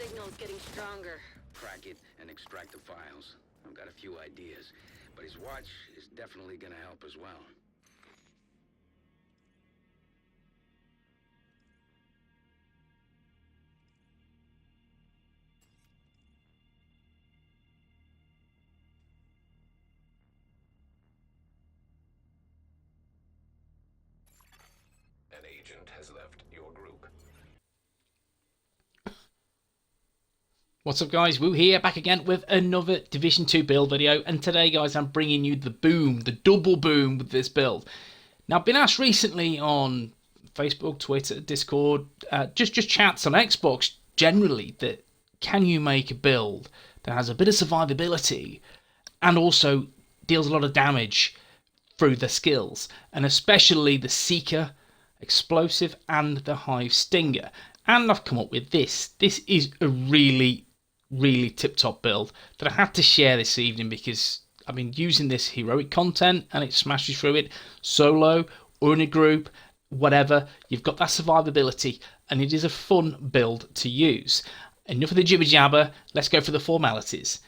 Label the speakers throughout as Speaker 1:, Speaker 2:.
Speaker 1: signal's getting stronger.
Speaker 2: Crack it and extract the files. I've got a few ideas, but his watch is definitely gonna help as well.
Speaker 3: An agent has left your group.
Speaker 4: What's up guys, Woo here, back again with another Division 2 build video, and today guys I'm bringing you the boom, the double boom with this build. Now I've been asked recently on Facebook, Twitter, Discord, just chats on Xbox generally, that can you make a build that has a bit of survivability and also deals a lot of damage through the skills, and especially the Seeker, Explosive and the Hive Stinger. And I've come up with this. This is a really tip-top build that I had to share this evening because I've been using this heroic content and it smashes through it solo or in a group, whatever. You've got that survivability and it is a fun build to use. Enough of the jibber jabber, let's go for the formalities.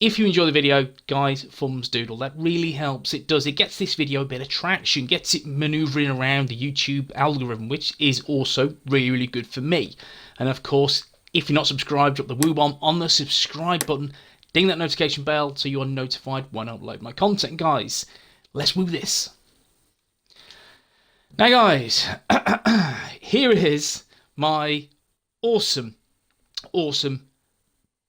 Speaker 4: If you enjoy the video, guys, thumbs doodle. That really helps. It does. It gets this video a bit of traction, gets it maneuvering around the YouTube algorithm, which is also really good for me. And of course, if you're not subscribed, drop the woo bomb on the subscribe button. Ding that notification bell so you are notified when I upload my content. Guys, let's woo this. Now, guys, here is my awesome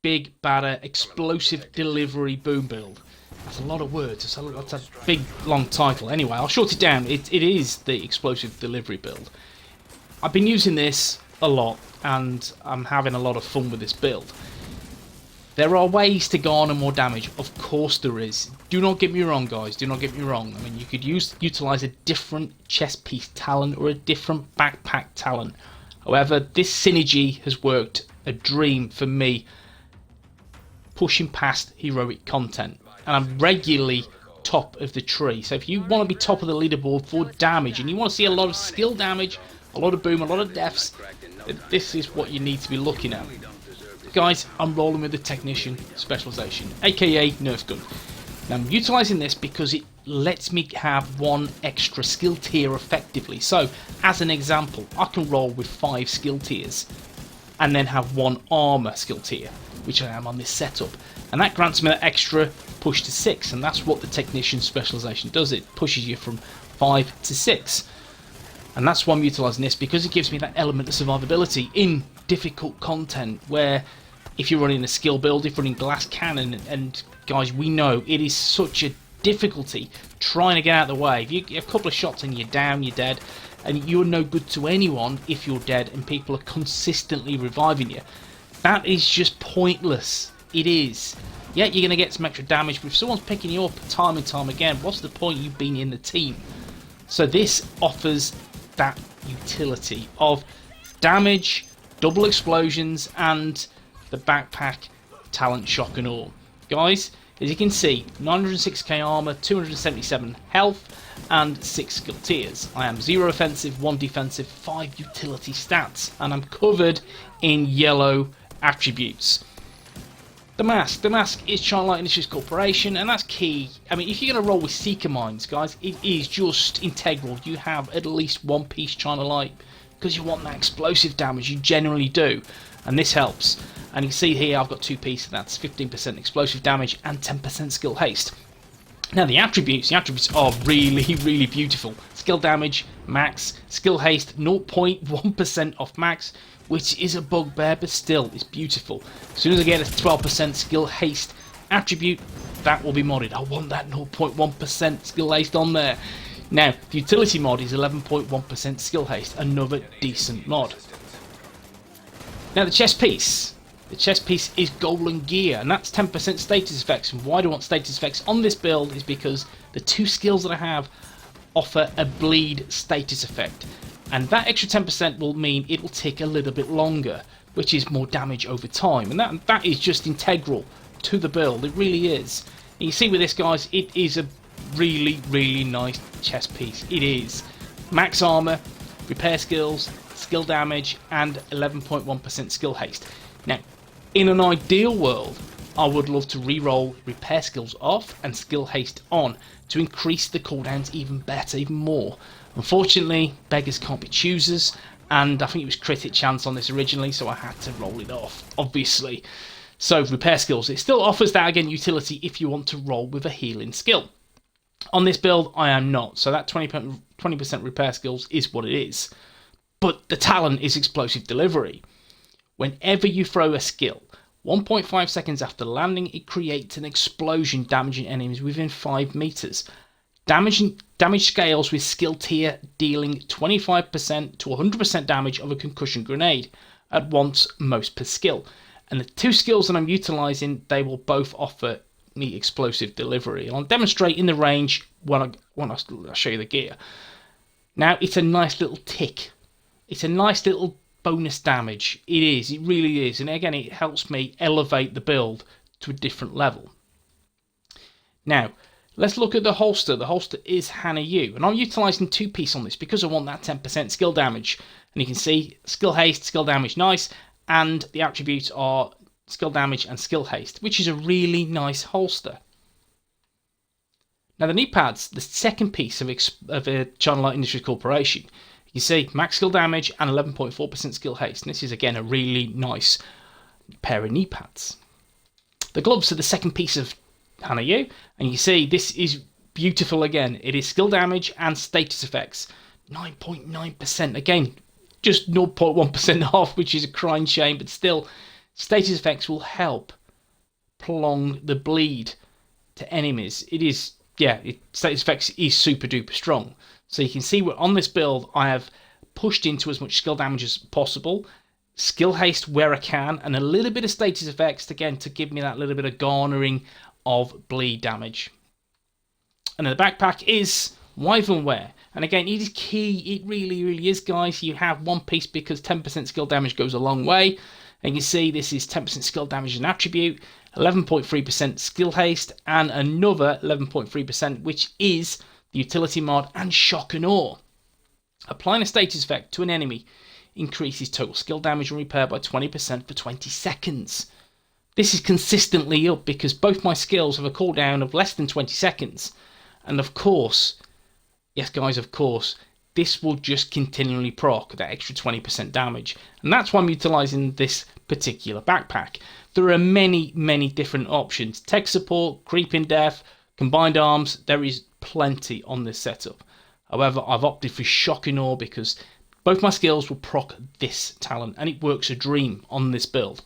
Speaker 4: big badder explosive delivery boom build. That's a lot of words. That's a big long title. Anyway, I'll short it down. It is the explosive delivery build. I've been using this a lot and I'm having a lot of fun with this build. There are ways to garner more damage. Of course there is. Do not get me wrong, guys. Do not get me wrong. I mean, you could utilize a different chest piece talent or a different backpack talent. However, this synergy has worked a dream for me, pushing past heroic content, and I'm regularly top of the tree. So if you want to be top of the leaderboard for damage and you want to see a lot of skill damage, a lot of boom, a lot of deaths, this is what you need to be looking at. Guys, I'm rolling with the technician specialization, aka Nerf gun. Now I'm utilizing this because it lets me have one extra skill tier effectively. So as an example, I can roll with 5 skill tiers and then have 1 armor skill tier, which I am on this setup, and that grants me that extra push to 6, and that's what the technician specialization does. It pushes you from 5 to 6, and that's why I'm utilizing this, because it gives me that element of survivability in difficult content, where if you're running a skill build, if you're running glass cannon, and guys, we know it is such a difficulty trying to get out of the way. If you get a couple of shots and you're down, you're dead, and you're no good to anyone if you're dead and people are consistently reviving you. That is just pointless. It is. Yeah, you're going to get some extra damage, but if someone's picking you up time and time again, what's the point you being in the team? So this offers that utility of damage, double explosions, and the backpack talent shock and awe. Guys, as you can see, 906k armor, 277 health, and 6 skill tiers. I am 0 offensive, 1 defensive, 5 utility stats, and I'm covered in yellow attributes. The mask is China Light Industries Corporation, and that's key. I mean, if you're going to roll with Seeker Mines, guys, it is just integral. You have at least 1 piece China Light, because you want that explosive damage, you generally do, and this helps. And you can see here I've got 2 pieces, that's 15% explosive damage and 10% skill haste. Now the attributes are really beautiful. Skill damage, max. Skill haste, 0.1% off max, which is a bugbear, but still, it's beautiful. As soon as I get a 12% skill haste attribute, that will be modded. I want that 0.1% skill haste on there. Now, the utility mod is 11.1% skill haste, another decent mod. Now the chest piece. The chest piece is golden gear, and that's 10% status effects. And why do I want status effects on this build is because the 2 skills that I have offer a bleed status effect. And that extra 10% will mean it will tick a little bit longer, which is more damage over time. And that is just integral to the build, it really is. And you see with this, guys, it is a really nice chest piece. It is. Max armor, repair skills, skill damage, and 11.1% skill haste. Now, In an ideal world, I would love to re-roll repair skills off and skill haste on to increase the cooldowns even better, even more. Unfortunately, beggars can't be choosers, and I think it was crit hit chance on this originally, so I had to roll it off, obviously. So repair skills, it still offers that again utility if you want to roll with a healing skill. On this build, I am not, so that 20% repair skills is what it is. But the talent is explosive delivery. Whenever you throw a skill, 1.5 seconds after landing, it creates an explosion damaging enemies within 5 meters. Damage scales with skill tier dealing 25% to 100% damage of a concussion grenade at once, most per skill. And the 2 skills that I'm utilizing, they will both offer me explosive delivery. And I'll demonstrate in the range when I show you the gear. Now, it's a nice little tick. It's a nice little bonus damage. It is. It really is. And again, it helps me elevate the build to a different level. Now, let's look at the holster. The holster is Hana U. And I'm utilizing 2-piece on this because I want that 10% skill damage. And you can see skill haste, skill damage, nice. And the attributes are skill damage and skill haste, which is a really nice holster. Now the knee pads, the second piece of a China Light Industries Corporation, you see max skill damage and 11.4% skill haste. And this is again a really nice pair of knee pads. The gloves are the second piece of Hana U, and you see this is beautiful again. It is skill damage and status effects, 9.9%. Again, just 0.1% off, which is a crying shame, but still, status effects will help prolong the bleed to enemies. It is, status effects is super duper strong. So you can see on this build, I have pushed into as much skill damage as possible, skill haste where I can, and a little bit of status effects, again, to give me that little bit of garnering of bleed damage. And the backpack is Wyvern wear. And again, it is key. It really, really is, guys. You have 1 piece because 10% skill damage goes a long way. And you see this is 10% skill damage and attribute, 11.3% skill haste, and another 11.3%, which is the utility mod and shock and awe. Applying a status effect to an enemy increases total skill damage and repair by 20% for 20 seconds. This is consistently up because both my skills have a cooldown of less than 20 seconds. And of course, yes guys, of course, this will just continually proc that extra 20% damage. And that's why I'm utilising this particular backpack. There are many, many different options. Tech support, creeping death, combined arms, there is plenty on this setup. However, I've opted for shock and awe because both my skills will proc this talent and it works a dream on this build.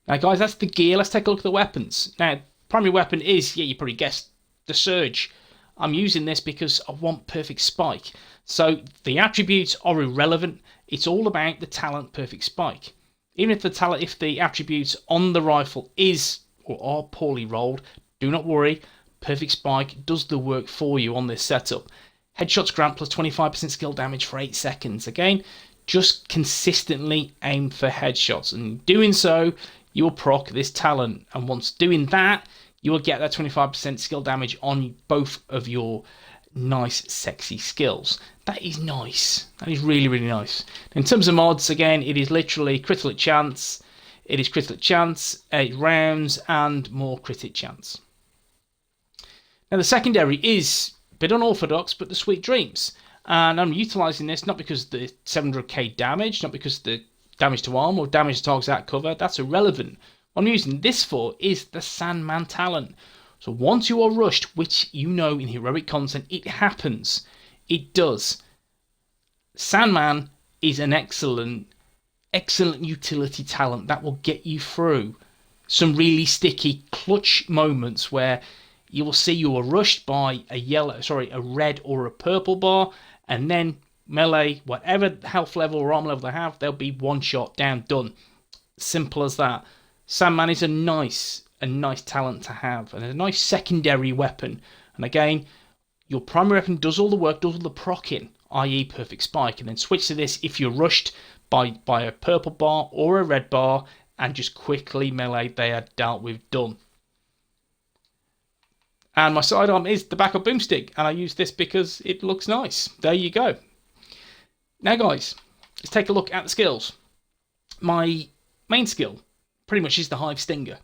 Speaker 4: Now guys, that's the gear. Let's take a look at the weapons. Now, primary weapon is, you probably guessed, the Surge. I'm using this because I want perfect spike. So the attributes are irrelevant. It's all about the talent perfect spike. Even if the attributes on the rifle is or are poorly rolled, do not worry. Perfect spike does the work for you on this setup. Headshots grant plus 25% skill damage for 8 seconds. Again, just consistently aim for headshots. And in doing so, you will proc this talent. And once doing that, you will get that 25% skill damage on both of your nice, sexy skills. That is nice. That is really, really nice. In terms of mods, again, it is literally critical hit chance. It is critical hit chance, 8 rounds, and more crit hit chance. Now, the secondary is a bit unorthodox, but the Sweet Dreams. And I'm utilising this not because the 700k damage, not because the damage to arm or damage to targets out cover. That's irrelevant. What I'm using this for is the Sandman talent. So once you are rushed, which you know in heroic content, it happens. It does. Sandman is an excellent utility talent that will get you through some really sticky clutch moments where you will see you are rushed by a red or a purple bar, and then melee, whatever health level or armor level they have, they'll be one shot down, done. Simple as that. Sandman is a nice talent to have, and a nice secondary weapon. And again, your primary weapon does all the work, does all the procking, i.e. perfect spike, and then switch to this if you're rushed by a purple bar or a red bar, and just quickly melee, they are dealt with, done. And my sidearm is the backup boomstick, and I use this because it looks nice. There you go. Now guys, let's take a look at the skills. My main skill pretty much is the Hive Stinger.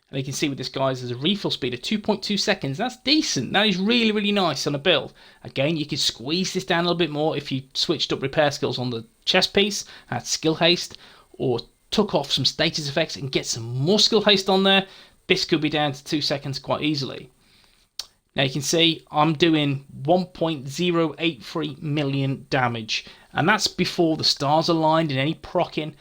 Speaker 4: And you can see with this, guys, there's a refill speed of 2.2 seconds. That's decent. That is really, really nice on a build. Again, you could squeeze this down a little bit more if you switched up repair skills on the chest piece, had skill haste, or took off some status effects and get some more skill haste on there. This could be down to 2 seconds quite easily. Now you can see I'm doing 1.083 million damage. And that's before the stars aligned and any proccing.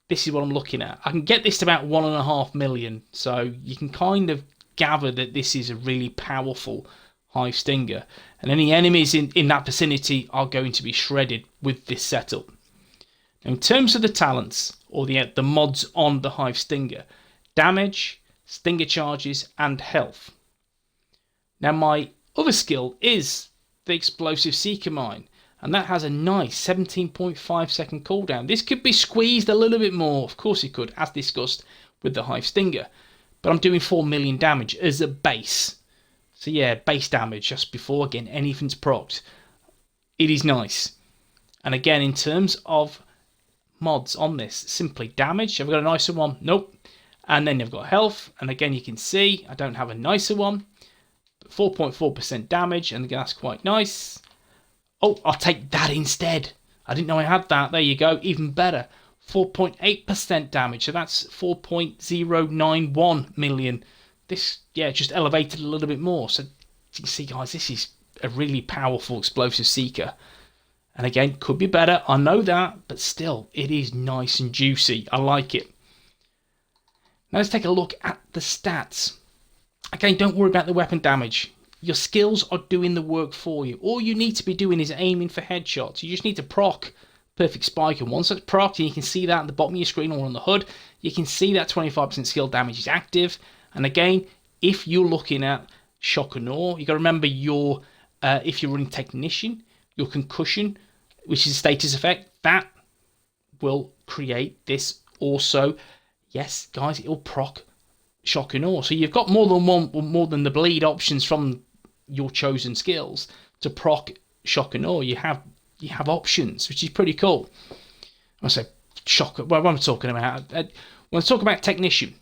Speaker 4: This is what I'm looking at. I can get this to about 1.5 million. So you can kind of gather that this is a really powerful Hive Stinger. And any enemies in that vicinity are going to be shredded with this setup. Now in terms of the talents, or the mods on the Hive Stinger, damage, stinger charges, and health. Now my other skill is the Explosive Seeker Mine. And that has a nice 17.5 second cooldown. This could be squeezed a little bit more. Of course it could, as discussed with the Hive Stinger. But I'm doing 4 million damage as a base. So yeah, base damage just before, again, anything's procced. It is nice. And again, in terms of mods on this, simply damage. Have I got a nicer one? Nope. And then you've got health. And again, you can see I don't have a nicer one. 4.4% damage. And again, that's quite nice. Oh, I'll take that instead. I didn't know I had that. There you go. Even better. 4.8% damage. So that's 4.091 million. This, yeah, just elevated a little bit more. So you can see, guys, this is a really powerful Explosive Seeker. And again, could be better. I know that. But still, it is nice and juicy. I like it. Now let's take a look at the stats. Again, don't worry about the weapon damage. Your skills are doing the work for you. All you need to be doing is aiming for headshots. You just need to proc Perfect Spike. And once that's procced, and you can see that at the bottom of your screen or on the HUD, you can see that 25% skill damage is active. And again, if you're looking at Shock and Awe, you've got to remember your, if you're running Technician, your Concussion, which is a status effect, that will create this also. Yes, guys, it'll proc Shock and Awe. So you've got more than the bleed options from your chosen skills to proc Shock and Awe. You have options, which is pretty cool. I say shock. Well, what I'm talking about, when I talk about Technician,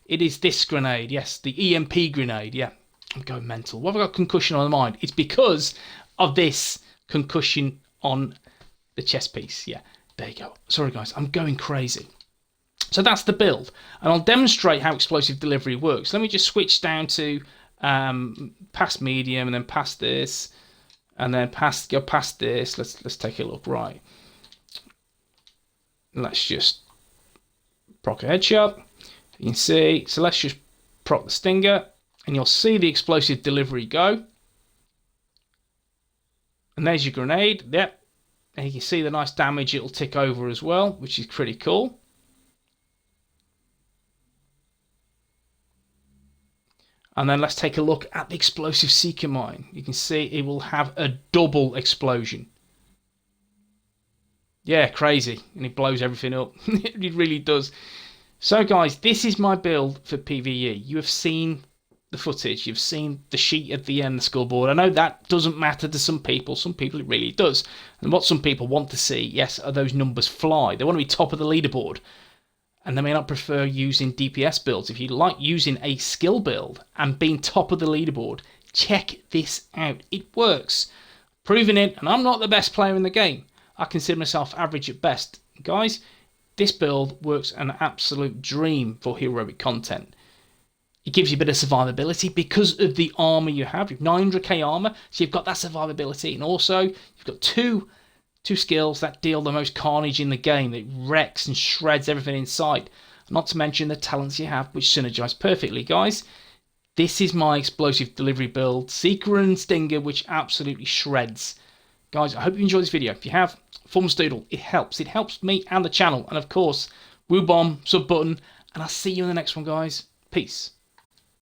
Speaker 4: it is this grenade. Yes, the EMP grenade. Yeah, I'm going mental. What have I got concussion on the mind? It's because of this concussion on the chest piece. Yeah, there you go. Sorry, guys, I'm going crazy. So that's the build, and I'll demonstrate how explosive delivery works. Let me just switch down to past medium, and then past this, and then go past this. Let's take a look. Right, let's just proc a headshot. You can see. So let's just proc the stinger, and you'll see the explosive delivery go. And there's your grenade. Yep, and you can see the nice damage it'll tick over as well, which is pretty cool. And then let's take a look at the Explosive Seeker Mine. You can see it will have a double explosion. Yeah, crazy. And it blows everything up. It really does. So guys, this is my build for PVE. You have seen the footage. You've seen the sheet at the end, the scoreboard. I know that doesn't matter to some people. Some people it really does. And what some people want to see, yes, are those numbers fly. They want to be top of the leaderboard. And they may not prefer using DPS builds. If you like using a skill build and being top of the leaderboard, check this out. It works. Proving it, and I'm not the best player in the game. I consider myself average at best. Guys, this build works an absolute dream for heroic content. It gives you a bit of survivability because of the armor you have. You have 900k armor, so you've got that survivability. And also, you've got two skills that deal the most carnage in the game. It wrecks and shreds everything in sight. Not to mention the talents you have, which synergize perfectly, guys. This is my explosive delivery build, Seeker and Stinger, which absolutely shreds. Guys, I hope you enjoyed this video. If you have, thumbs doodle. It helps. It helps me and the channel. And of course, WOOO bomb, sub button. And I'll see you in the next one, guys. Peace.